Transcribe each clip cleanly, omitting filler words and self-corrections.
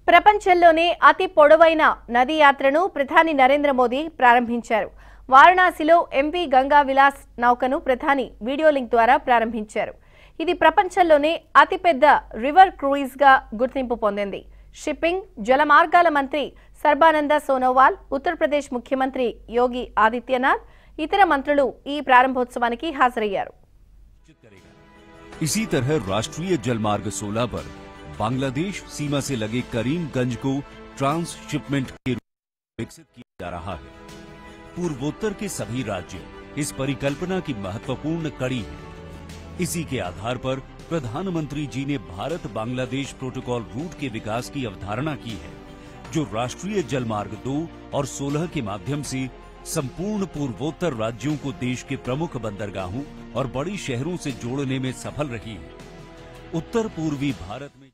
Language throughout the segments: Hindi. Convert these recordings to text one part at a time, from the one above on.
ప్రపంచంలోనే అతి పొడవైన నదీ యాత్రను ప్రధాని నరేంద్ర మోదీ ప్రారంభించారు. వారణాసిలో ఎంవి గంగా విలాస్ నౌకను ప్రధాని వీడియో లింక్ ద్వారా ప్రారంభించారు. ఇది ప్రపంచంలోనే అతిపెద్ద రివర్ క్రూయిజ్ గా గుర్తింపు పొందింది. షిప్పింగ్, జలమార్గాల మంత్రి సర్బానంద సోనోవాల్, ఉత్తరప్రదేశ్ ముఖ్యమంత్రి యోగి ఆదిత్యనాథ్, ఇతర మంత్రులు ఈ ప్రారంభోత్సవానికి హాజరయ్యారు. इसी तरह राष्ट्रीय जलमार्ग 16 पर बांग्लादेश सीमा से लगे करीमगंज को ट्रांसशिपमेंट के रूप में विकसित किया जा रहा है। पूर्वोत्तर के सभी राज्य इस परिकल्पना की महत्वपूर्ण कड़ी हैं। इसी के आधार पर प्रधानमंत्री जी ने भारत बांग्लादेश प्रोटोकॉल रूट के विकास की अवधारणा की है, जो राष्ट्रीय जलमार्ग 2 और 16 के माध्यम से संपूर्ण पूर्वोत्तर राज्यों को देश के प्रमुख बंदरगाहों और बड़ी शहरों से जोड़ने में सफल रही है। उत्तर पूर्वी भारत में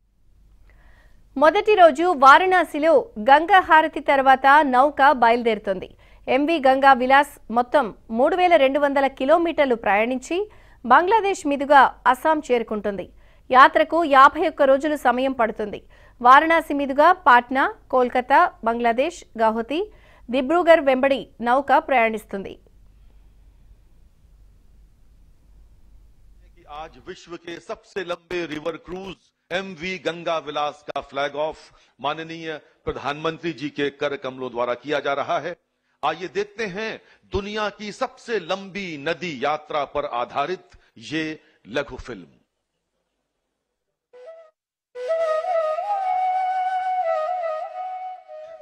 మొదటి రోజు వారణాసిలో గంగా హారతి తర్వాత నౌక బయలుదేరుతుంది. ఎంవి గంగా విలాస్ మొత్తం 3200 కిలోమీటర్లు ప్రయాణించి బంగ్లాదేశ్ మీదుగా అస్సాం చేరుకుంటుంది. యాత్రకు 51 రోజులు సమయం పడుతుంది. వారణాసి మీదుగా పాట్నా, కోల్కతా, బంగ్లాదేశ్, గౌహతి, దిబ్రూగర్ వెంబడి నౌక ప్రయాణిస్తుంది. आज विश्व के सबसे लंबे रिवर क्रूज एमवी गंगा विलास का फ्लैग ऑफ माननीय प्रधानमंत्री जी के कर कमलों द्वारा किया जा रहा है। आइए देखते हैं दुनिया की सबसे लंबी नदी यात्रा पर आधारित ये लघु फिल्म।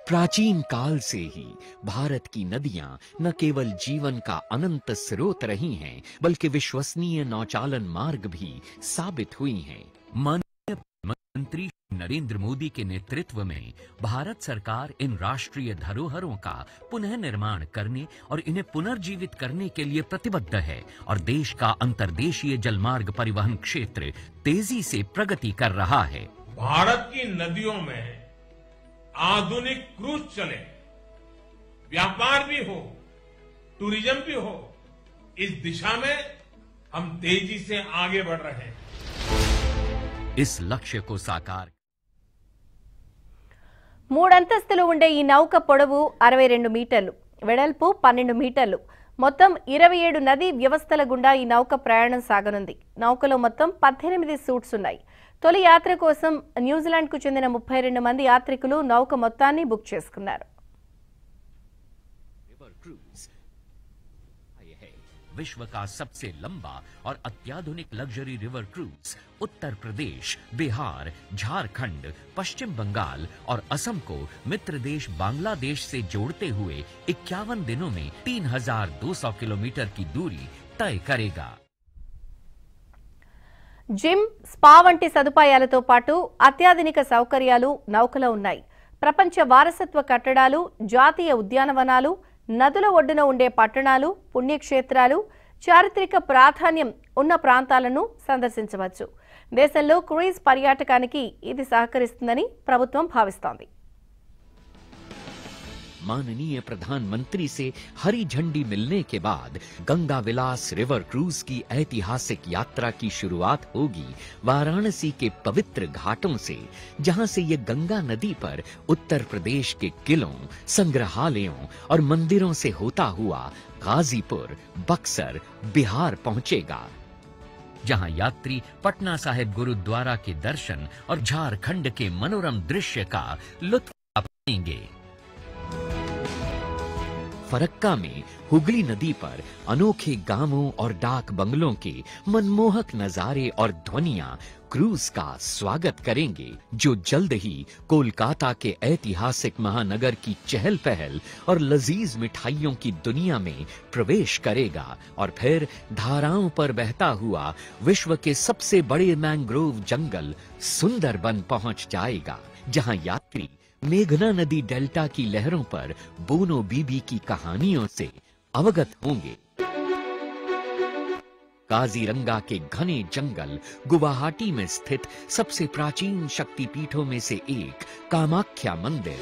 प्राचीन काल से ही भारत की नदियां न केवल जीवन का अनंत स्रोत रही हैं, बल्कि विश्वसनीय नौचालन मार्ग भी साबित हुई हैं। माननीय प्रधानमंत्री नरेंद्र मोदी के नेतृत्व में भारत सरकार इन राष्ट्रीय धरोहरों का पुनः निर्माण करने और इन्हें पुनर्जीवित करने के लिए प्रतिबद्ध है और देश का अंतर्देशीय जलमार्ग परिवहन क्षेत्र तेजी से प्रगति कर रहा है। भारत की नदियों में आधुनिक क्रूज चले, व्यापार भी हो, टूरिज्म भी हो, इस दिशा में हम तेजी से आगे बढ़ रहे हैं। इस लक्ष्य को साकार మూడంతస్తులు ఉండే ఈ నౌక పొడవు 62 మీటర్లు, వెడల్పు 12 మీటర్లు, మొత్తం 27 నదీ వ్యవస్థల గుండా ఈ నౌక ప్రయాణం సాగనుంది. నౌకలో మొత్తం 18 సూట్స్ ఉన్నాయి. తొలి యాత్ర కోసం న్యూజిలాండ్కు చెందిన 32 మంది యాత్రికులు నౌక మొత్తాన్ని బుక్ చేసుకున్నారు. विश्व का सबसे लंबा और अत्याधुनिक luxury river cruise Uttar Pradesh, Bihar, Jharkhand, पश्चिम बंगाल और असम को मित्र देश बांग्लादेश से जोड़ते हुए 51 दिनों में 3200 किलोमीटर की दूरी तय करेगा। జిమ్, స్పా వంటి సదుపాయాలతో పాటు అత్యాధునిక సౌకర్యాలు నౌకలో ఉన్నాయి. ప్రపంచ వారసత్వ కట్టడాలు, జాతీయ ఉద్యానవనాలు, నదుల ఒడ్డున ఉండే పట్టణాలు, పుణ్యక్షేత్రాలు, చారిత్రక ప్రాధాన్యం ఉన్న ప్రాంతాలను సందర్శించవచ్చు. దేశంలో క్రూయిజ్ పర్యాటకానికి ఇది సహకరిస్తుందని ప్రభుత్వం భావిస్తోంది. माननीय प्रधानमंत्री से हरी झंडी मिलने के बाद गंगा विलास रिवर क्रूज की ऐतिहासिक यात्रा की शुरुआत होगी वाराणसी के पवित्र घाटों से, जहां से ये गंगा नदी पर उत्तर प्रदेश के किलों, संग्रहालयों और मंदिरों से होता हुआ गाजीपुर, बक्सर, बिहार पहुंचेगा, जहां यात्री पटना साहिब गुरुद्वारा के दर्शन और झारखंड के मनोरम दृश्य का लुत्फ उठाएंगे। फरक्का में हुगली नदी पर अनोखे गांवों और डाक बंगलों के मनमोहक नजारे और ध्वनियां क्रूज का स्वागत करेंगे, जो जल्द ही कोलकाता के ऐतिहासिक महानगर की चहल पहल और लजीज मिठाइयों की दुनिया में प्रवेश करेगा और फिर धाराओं पर बहता हुआ विश्व के सबसे बड़े मैंग्रोव जंगल सुंदरबन पहुंच जाएगा, जहां यात्री मेघना नदी डेल्टा की लहरों पर बोनो बीबी की कहानियों से अवगत होंगे। काजीरंगा के घने जंगल, गुवाहाटी में स्थित सबसे प्राचीन शक्तिपीठों में से एक कामाख्या मंदिर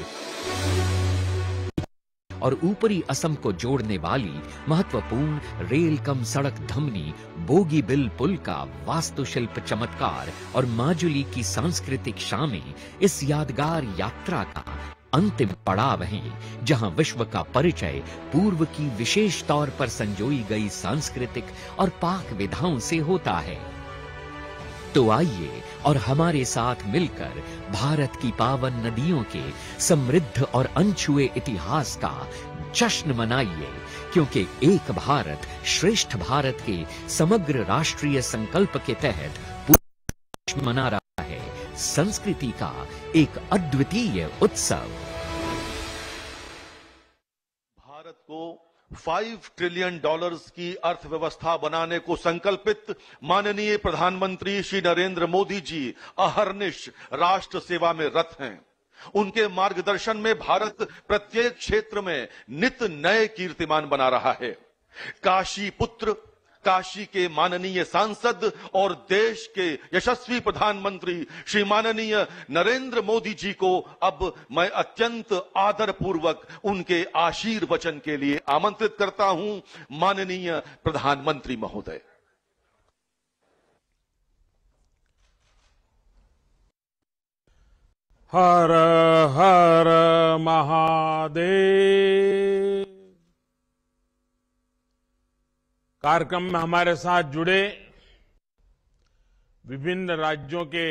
और ऊपरी असम को जोड़ने वाली महत्वपूर्ण रेल कम सड़क धमनी बोगीबिल पुल का वास्तुशिल्प चमत्कार और माजुली की सांस्कृतिक शामें इस यादगार यात्रा का अंतिम पड़ाव हैं, जहां विश्व का परिचय पूर्व की विशेष तौर पर संजोई गई सांस्कृतिक और पाक विधाओं से होता है। तो आइए और हमारे साथ मिलकर भारत की पावन नदियों के समृद्ध और अनछुए इतिहास का जश्न मनाइए, क्योंकि एक भारत श्रेष्ठ भारत के समग्र राष्ट्रीय संकल्प के तहत पूरा मना रहा है संस्कृति का एक अद्वितीय उत्सव। भारत को $5 ट्रिलियन की अर्थव्यवस्था बनाने को संकल्पित माननीय प्रधानमंत्री श्री नरेंद्र मोदी जी अहर्निश राष्ट्र सेवा में रत हैं। उनके मार्गदर्शन में भारत प्रत्येक क्षेत्र में नित नए कीर्तिमान बना रहा है। काशी पुत्र, काशी के माननीय सांसद और देश के यशस्वी प्रधानमंत्री श्री माननीय नरेंद्र मोदी जी को अब मैं अत्यंत आदर पूर्वक उनके आशीर्वचन के लिए आमंत्रित करता हूं। माननीय प्रधानमंत्री महोदय। हर हर महादेव। कार्यक्रम में हमारे साथ जुड़े विभिन्न राज्यों के